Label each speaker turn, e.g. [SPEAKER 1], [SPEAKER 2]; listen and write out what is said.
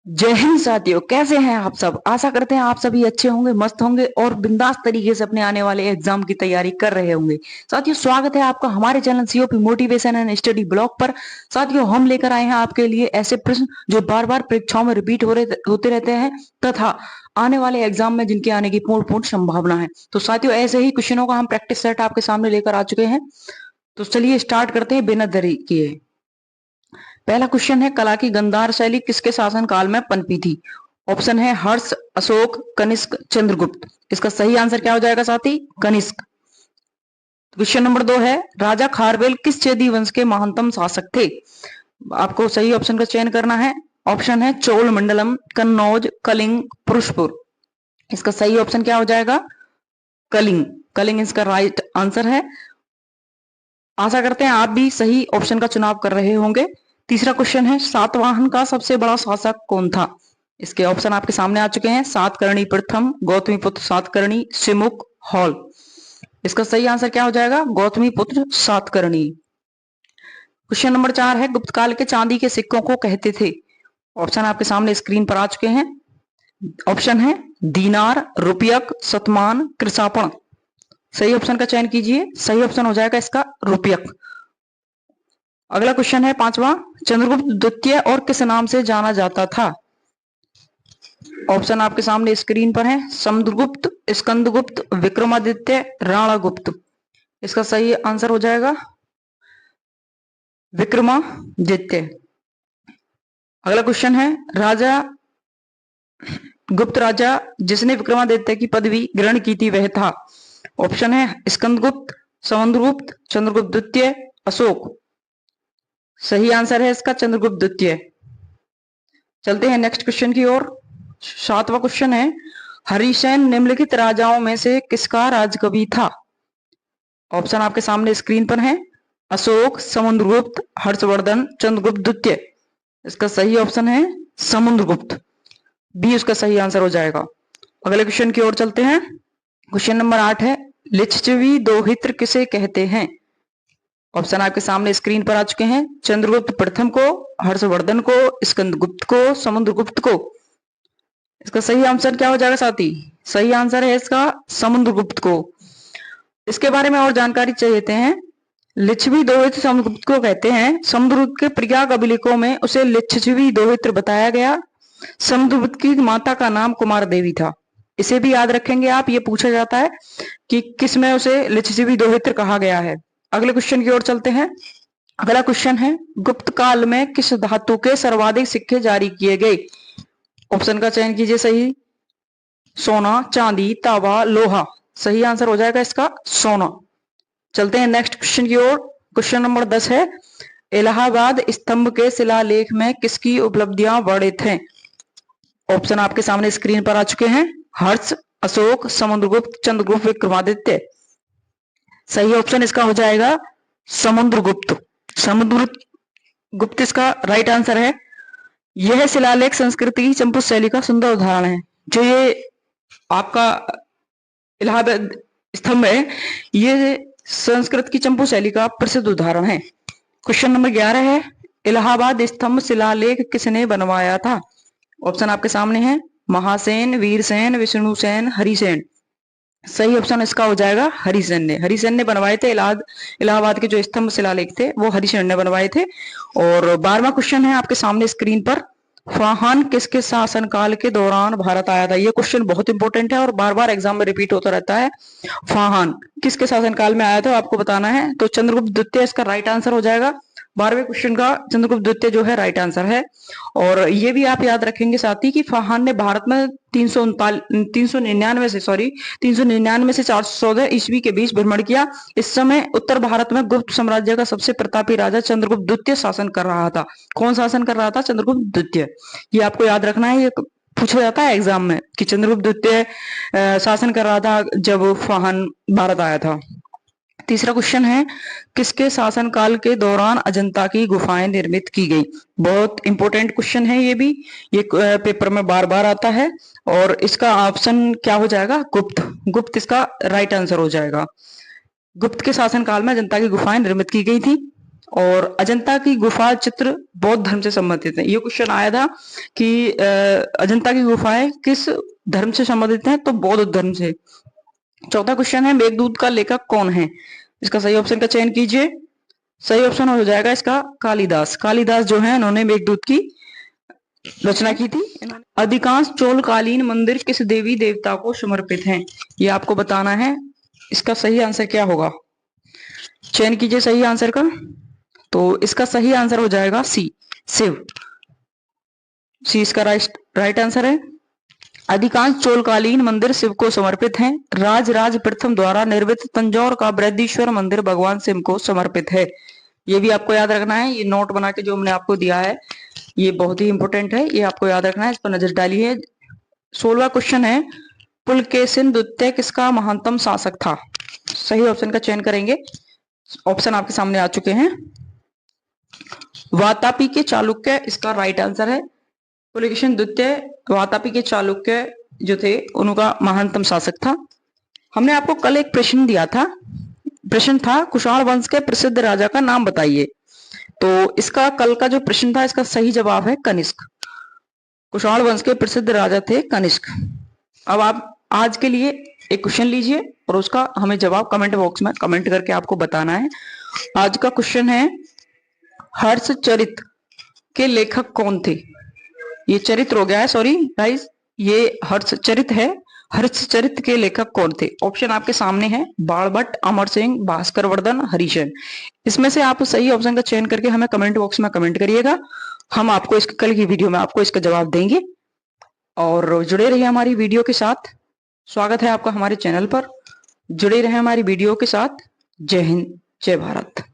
[SPEAKER 1] जय हिंद साथियों, कैसे हैं आप सब। आशा करते हैं आप सभी अच्छे होंगे, मस्त होंगे और बिंदास तरीके से अपने आने वाले एग्जाम की तैयारी कर रहे होंगे। साथियों, स्वागत है आपका हमारे channel COP motivation and study blog पर। साथियों, हम लेकर आए हैं आपके लिए ऐसे प्रश्न जो बार बार परीक्षाओं में रिपीट होते रहते हैं तथा आने वाले एग्जाम में जिनके आने की पूर्ण पूर्ण संभावना है। तो साथियों, ऐसे ही क्वेश्चनों का हम प्रैक्टिस सेट आपके सामने लेकर आ चुके हैं। तो चलिए स्टार्ट करते हैं बिना देरी किए। पहला क्वेश्चन है, कला की गंधार शैली किसके शासन काल में पनपी थी। ऑप्शन है हर्ष, अशोक, कनिष्क, चंद्रगुप्त। इसका सही आंसर क्या हो जाएगा साथी, कनिष्क। क्वेश्चन नंबर 2 है, राजा खारवेल किस चेदी वंश के महानतम शासक थे। आपको सही ऑप्शन का चयन करना है। ऑप्शन है चोल मंडलम, कन्नौज, कलिंग, पुरुषपुर। इसका सही ऑप्शन क्या हो जाएगा, कलिंग। कलिंग इसका राइट आंसर है। आशा करते हैं आप भी सही ऑप्शन का चुनाव कर रहे होंगे। तीसरा क्वेश्चन है, सातवाहन का सबसे बड़ा शासक कौन था। इसके ऑप्शन आपके सामने आ चुके हैं। सातकर्णी प्रथम, गौतमीपुत्र सातकर्णी, सिमुक, हॉल। इसका सही आंसर क्या हो जाएगा, गौतमीपुत्र सातकर्णी। क्वेश्चन नंबर 4 है, गुप्त काल के चांदी के सिक्कों को कहते थे। ऑप्शन आपके सामने स्क्रीन पर आ चुके हैं। ऑप्शन है दीनार, रुपयक, शतमान, कृषापण। सही ऑप्शन का चयन कीजिए। सही ऑप्शन हो जाएगा इसका रुपयक। अगला क्वेश्चन है पांचवा, चंद्रगुप्त द्वितीय और किस नाम से जाना जाता था। ऑप्शन आपके सामने स्क्रीन पर है। समुद्रगुप्त, स्कंदगुप्त, विक्रमादित्य, राणागुप्त। इसका सही आंसर हो जाएगा विक्रमादित्य। अगला क्वेश्चन है, राजा गुप्त राजा जिसने विक्रमादित्य की पदवी ग्रहण की थी वह था। ऑप्शन है स्कंदगुप्त, समुद्रगुप्त, चंद्रगुप्त द्वितीय, अशोक। सही आंसर है इसका चंद्रगुप्त द्वितीय। चलते हैं नेक्स्ट क्वेश्चन की ओर। सातवां क्वेश्चन है, हरिसेन निम्नलिखित राजाओं में से किसका राजकवि था। ऑप्शन आपके सामने स्क्रीन पर है। अशोक, समुद्रगुप्त, हर्षवर्धन, चंद्रगुप्त द्वितीय। इसका सही ऑप्शन है समुद्रगुप्त, बी उसका सही आंसर हो जाएगा। अगले क्वेश्चन की ओर चलते हैं। क्वेश्चन नंबर 8 है, लिच्छवी दोहित्र किसे कहते हैं। ऑप्शन आपके सामने स्क्रीन पर आ चुके हैं। चंद्रगुप्त प्रथम को, हर्षवर्धन को, स्कंदगुप्त को, समुद्रगुप्त को। इसका सही आंसर क्या हो जाएगा साथी, सही आंसर है इसका समुद्रगुप्त को। इसके बारे में और जानकारी चाहते हैं। लिच्छवी दोहित्र समुद्रगुप्त को कहते हैं। समुद्रगुप्त के प्रयाग अभिलेखों में उसे लिच्छवी दोहित्र बताया गया। समुद्रगुप्त की माता का नाम कुमार देवी था। इसे भी याद रखेंगे आप, ये पूछा जाता है कि किस में उसे लिच्छवी दोहित्र कहा गया है। अगले क्वेश्चन की ओर चलते हैं। अगला क्वेश्चन है, गुप्त काल में किस धातु के सर्वाधिक सिक्के जारी किए गए। ऑप्शन का चयन कीजिए सही। सोना, चांदी, तांबा, लोहा। सही आंसर हो जाएगा इसका सोना। चलते हैं नेक्स्ट क्वेश्चन की ओर। क्वेश्चन नंबर 10 है, इलाहाबाद स्तंभ के शिलालेख में किसकी उपलब्धियां वर्णित हैं। ऑप्शन आपके सामने स्क्रीन पर आ चुके हैं। हर्ष, अशोक, समुद्रगुप्त, चंद्रगुप्त, विक्रमादित्य। सही ऑप्शन इसका हो जाएगा समुद्रगुप्त। समुद्रगुप्त इसका राइट आंसर है। यह शिलालेख संस्कृति की चंपू शैली का सुंदर उदाहरण है। जो ये आपका इलाहाबाद स्तंभ है, ये संस्कृत की चंपू शैली का प्रसिद्ध उदाहरण है। क्वेश्चन नंबर 11 है, इलाहाबाद स्तंभ शिलालेख किसने बनवाया था। ऑप्शन आपके सामने है। महासेन, वीरसेन, विष्णुसेन, हरिसेन। सही ऑप्शन इसका हो जाएगा हरिसेन ने। हरिसेन ने बनवाए थे इलाहाबाद के जो स्तंभ शिलालेख थे वो हरिसेन ने बनवाए थे। और 12वां क्वेश्चन है आपके सामने स्क्रीन पर, फाहान किसके शासनकाल के दौरान भारत आया था। ये क्वेश्चन बहुत इंपॉर्टेंट है और बार बार एग्जाम में रिपीट होता रहता है। फाहान किसके शासनकाल में आया था आपको बताना है। तो चंद्रगुप्त द्वितीय इसका राइट आंसर हो जाएगा। 12वें क्वेश्चन का चंद्रगुप्त द्वितीय जो है राइट आंसर है। और ये भी आप याद रखेंगे साथ ही कि फाहान ने भारत में 399 से 414 ईस्वी के बीच भ्रमण किया। इस समय उत्तर भारत में गुप्त साम्राज्य का सबसे प्रतापी राजा चंद्रगुप्त द्वितीय शासन कर रहा था। कौन शासन कर रहा था, चंद्रगुप्त द्वितीय। ये आपको याद रखना है, ये पूछा जाता है एग्जाम में कि चंद्रगुप्त द्वितीय शासन कर रहा था जब फाहान भारत आया था। तीसरा क्वेश्चन है, किसके शासनकाल के दौरान अजंता की गुफाएं निर्मित की गई। बहुत इंपॉर्टेंट क्वेश्चन है ये भी, ये पेपर में बार बार आता है। और इसका ऑप्शन क्या हो जाएगा, गुप्त। गुप्त इसका राइट आंसर हो जाएगा। गुप्त के शासनकाल में अजंता की गुफाएं निर्मित की गई थी। और अजंता की गुफा चित्र बौद्ध धर्म से संबंधित है। ये क्वेश्चन आया था कि अजंता की गुफाएं किस धर्म से संबंधित हैं, तो बौद्ध धर्म से। चौथा क्वेश्चन है मेघदूत का लेखक कौन है? इसका सही ऑप्शन का चयन कीजिए। सही ऑप्शन हो जाएगा इसका कालिदास। कालिदास जो है उन्होंने मेघदूत की रचना की थी। अधिकांश चोलकालीन मंदिर किस देवी देवता को समर्पित हैं? ये आपको बताना है। इसका सही आंसर क्या होगा? चयन कीजिए सही आंसर का। तो इसका सही आंसर हो जाएगा सी, शिव। सी इसका राइट आंसर है। अधिकांश चोलकालीन मंदिर शिव को समर्पित हैं। राजराज प्रथम द्वारा निर्मित तंजौर का बृहदीश्वर मंदिर भगवान शिव को समर्पित है। ये भी आपको याद रखना है। ये नोट बना के जो हमने आपको दिया है ये बहुत ही इंपॉर्टेंट है, ये आपको याद रखना है, इस पर नजर डालिए। 16वां क्वेश्चन है पुलकेशिन द्वितीय किसका महानतम शासक था? सही ऑप्शन का चयन करेंगे। ऑप्शन आपके सामने आ चुके हैं। वातापी के चालुक्य इसका राइट आंसर है। पुलकेशिन द्वितीय वातापी के चालुक्य जो थे उनका महानतम शासक था। हमने आपको कल एक प्रश्न दिया था, प्रश्न था कुषाण वंश के प्रसिद्ध राजा का नाम बताइए। तो इसका कल का जो प्रश्न था इसका सही जवाब है कनिष्क। कुषाण वंश के प्रसिद्ध राजा थे कनिष्क। अब आप आज के लिए एक क्वेश्चन लीजिए और उसका हमें जवाब कमेंट बॉक्स में कमेंट करके आपको बताना है। आज का क्वेश्चन है हर्षचरित के लेखक कौन थे? ये चरित्र हो गया है, सॉरी गाइस, ये हर्षचरित है। हर्षचरित के लेखक कौन थे? ऑप्शन आपके सामने है बाणभट्ट, अमर सिंह, भास्कर वर्धन, हरिशन। इसमें से आप सही ऑप्शन का चयन करके हमें कमेंट बॉक्स में कमेंट करिएगा। हम आपको इस कल की वीडियो में आपको इसका जवाब देंगे। और जुड़े रहिए हमारी वीडियो के साथ। स्वागत है आपका हमारे चैनल पर। जुड़े रहे हमारी वीडियो के साथ। जय हिंद, जय भारत।